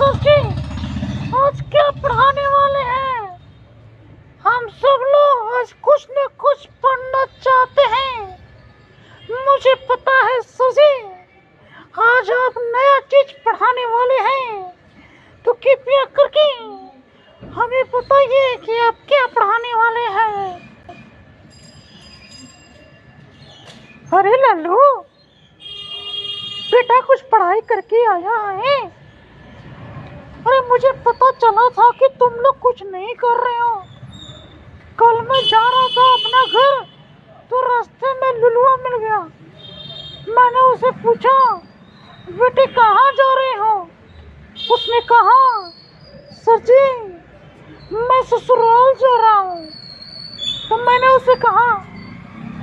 Sir जी, आज क्या पढ़ाने वाले हैं? हम सब लोग आज कुछ न कुछ पढ़ना चाहते हैं। मुझे पता है सर जी, आज आप नया चीज पढ़ाने वाले हैं, तो कृपया करके हमें बताइए कि आप क्या पढ़ाने वाले हैं। अरे लल्लू बेटा, कुछ पढ़ाई करके आया है? अरे मुझे पता चला था कि तुम लोग कुछ नहीं कर रहे हो। कल मैं जा रहा था अपना घर, तो रास्ते में लुलुआ मिल गया। मैंने उसे पूछा, बेटे कहाँ जा रहे हो? उसने कहा, सर जी मैं ससुराल जा रहा हूँ। तो मैंने उसे कहा,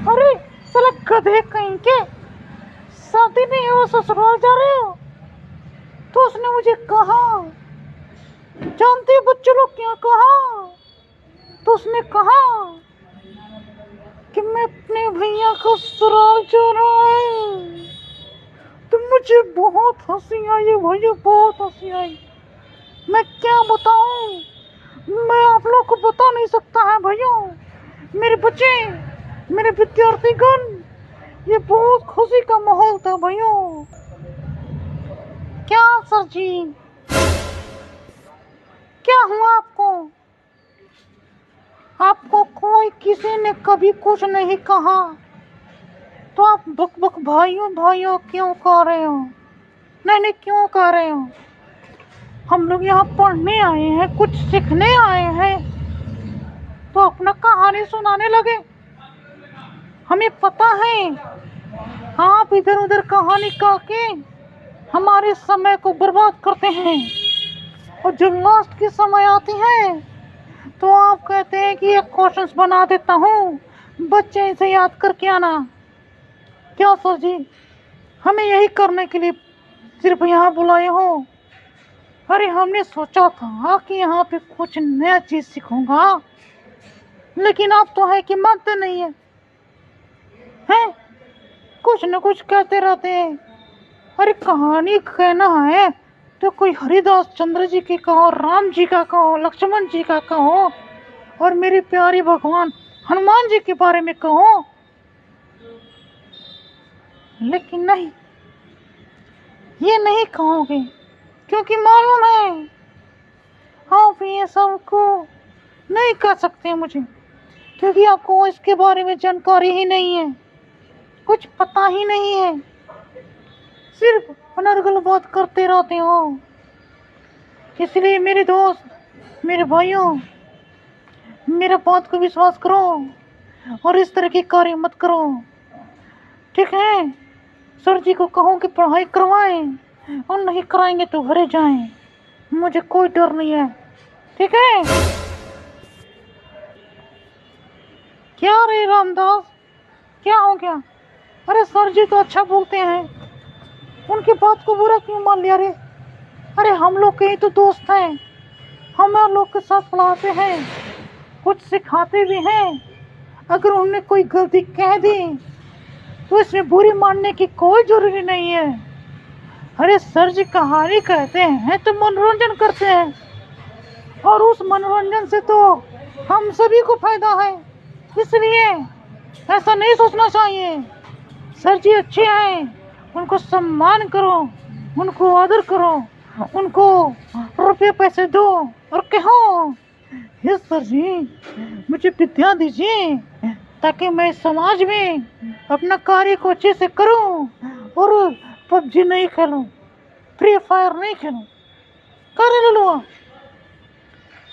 अरे साला गधे कहीं के, शादी नहीं हो ससुराल जा रहे हो? तो उसने मुझे कहा, जानते हो बच्चों लोग क्या कहा? तो उसने कहा कि मैं अपने भैया को ससुराल जा रहा है। तो मुझे बहुत हंसी आई भैया, बहुत हंसी आई। मैं क्या बताऊं, मैं आप लोग को बता नहीं सकता है भैया। मेरे बच्चे, मेरे विद्यार्थीगण, ये बहुत खुशी का माहौल था भैया। क्या सर जी, क्या हुआ आपको? आपको कोई किसी ने कभी कुछ नहीं कहा, तो आप बक बक भाइयों भाइयों क्यों कह रहे हो? नहीं क्यों कह रहे हो? हम लोग यहाँ पढ़ने आए हैं, कुछ सीखने आए हैं, तो अपना कहानी सुनाने लगे। हमें पता है आप इधर उधर कहानी कह के हमारे समय को बर्बाद करते हैं, और जब लास्ट की समय आती है तो आप कहते हैं कि एक क्वेश्चंस बना देता हूँ, बच्चे इसे याद करके आना। क्या सर जी, हमें यही करने के लिए सिर्फ यहाँ बुलाए हो? अरे हमने सोचा था कि यहाँ पे कुछ नया चीज सीखूंगा, लेकिन आप तो है कि मानते नहीं है, हैं? कुछ न कुछ कहते रहते हैं। अरे कहानी कहना है तो कोई हरिदास चंद्र जी की कहो, राम जी का कहो, लक्ष्मण जी का कहो, और मेरे प्यारे भगवान हनुमान जी के बारे में कहो। लेकिन नहीं, ये नहीं कहोगे, क्योंकि मालूम है आप ये सब को नहीं कह सकते मुझे, क्योंकि आपको इसके बारे में जानकारी ही नहीं है, कुछ पता ही नहीं है, सिर्फ अनर्गल बात करते रहते हो। इसलिए मेरे दोस्त, मेरे भाइयों, मेरे बात को विश्वास करो और इस तरह के कार्य मत करो, ठीक है? सर जी को कहो कि पढ़ाई करवाएं, और नहीं कराएंगे तो घरे जाएं, मुझे कोई डर नहीं है, ठीक है? क्या रे रामदास, क्या हो गया? अरे सर जी तो अच्छा बोलते हैं, उनकी बात को बुरा क्यों मान लिया रे? अरे हम लोग के ही तो दोस्त हैं, हम लोग के साथ पढ़ाते हैं, कुछ सिखाते भी हैं। अगर उन्होंने कोई गलती कह दी तो इसमें बुरी मानने की कोई जरूरी नहीं है। अरे सर जी कहानी कहते हैं तो मनोरंजन करते हैं, और उस मनोरंजन से तो हम सभी को फायदा है, इसलिए ऐसा नहीं सोचना चाहिए। सर जी अच्छे हैं, उनको सम्मान करो, उनको आदर करो, उनको रुपये पैसे दो और कहो, हे सर जी मुझे विद्या दीजिए ताकि मैं समाज में अपना कार्य को अच्छे से करूं, और पबजी नहीं खेलूं, फ्री फायर नहीं खेलूं। करे ललुआ,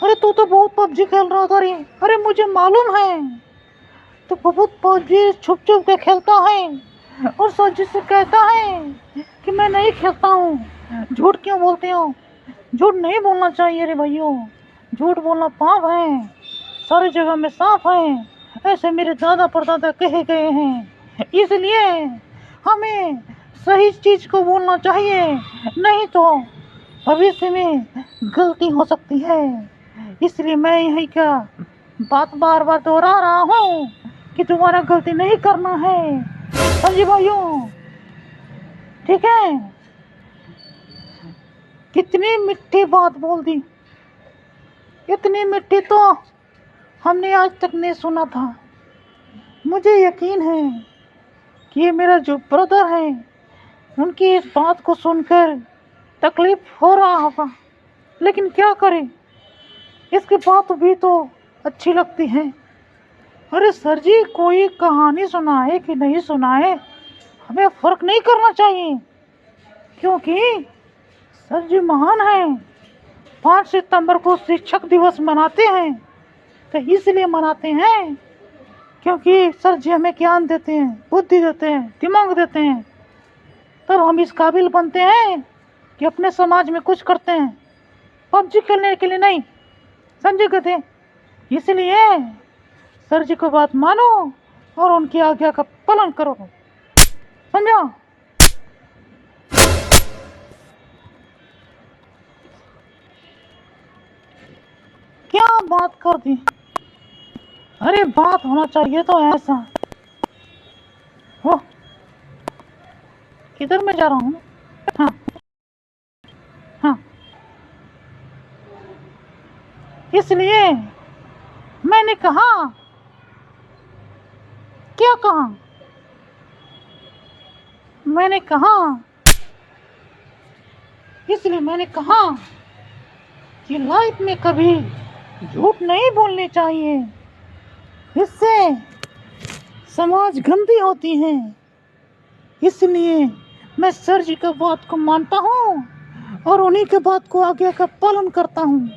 अरे तू तो बहुत पबजी खेल रहा था रे। अरे मुझे मालूम है, तो बहुत पबजी छुप छुप के खेलता है, और सर जी से कहता है कि मैं नहीं खेलता हूँ। झूठ क्यों बोलते हो? झूठ नहीं बोलना चाहिए रे भैया, झूठ बोलना पाप है, सारी जगह में साफ है, ऐसे मेरे दादा परदादा कहे गए हैं। इसलिए हमें सही चीज को बोलना चाहिए, नहीं तो भविष्य में गलती हो सकती है। इसलिए मैं यही क्या बात बार बार दोहरा रहा हूँ कि तुम्हारा गलती नहीं करना है, समझे भाइयों? ठीक है? कितनी मिठी बात बोल दी। इतनी मिठी तो हमने आज तक नहीं सुना था। मुझे यकीन है कि ये मेरा जो ब्रदर है उनकी इस बात को सुनकर तकलीफ हो रहा होगा, लेकिन क्या करें, इसकी बात भी तो अच्छी लगती है। अरे सर जी, कोई कहानी सुनाए कि नहीं सुनाए हमें फर्क नहीं करना चाहिए, क्योंकि सर जी महान हैं। 5 सितंबर को शिक्षक दिवस मनाते हैं तो इसलिए मनाते हैं क्योंकि सर जी हमें ज्ञान देते हैं, बुद्धि देते हैं, दिमाग देते हैं, तब हम इस काबिल बनते हैं कि अपने समाज में कुछ करते हैं। पबजी खेलने के लिए नहीं, समझे गए? इसलिए सर जी को बात मानो और उनकी आज्ञा का पालन करो, समझा? क्या बात कर दी? अरे बात होना चाहिए तो ऐसा। वो किधर मैं जा रहा हूँ? हाँ हाँ, इसलिए मैंने कहा, क्या कहा? मैंने कहा, इसलिए मैंने कहा कि लाइफ में कभी झूठ नहीं बोलनी चाहिए, इससे समाज गंदी होती है। इसलिए मैं सर जी का बात को मानता हूँ और उन्हीं के बात को आज्ञा का पालन करता हूँ।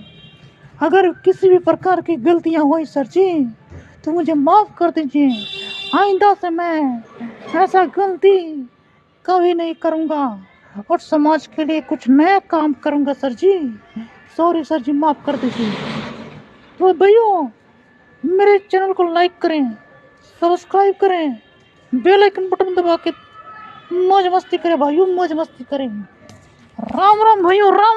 अगर किसी भी प्रकार की गलतियाँ हुई सर जी तो मुझे माफ़ कर दीजिए। आइंदा से मैं ऐसा गलती कभी नहीं करूँगा और समाज के लिए कुछ नया काम करूँगा सर जी। सॉरी सर जी, माफ़ कर दीजिए। तो भाइयों, मेरे चैनल को लाइक करें, सब्सक्राइब करें, बेल आइकन बटन दबा के मौज मस्ती करें भाइयों, मौज मस्ती करें। राम राम भाइयों, राम।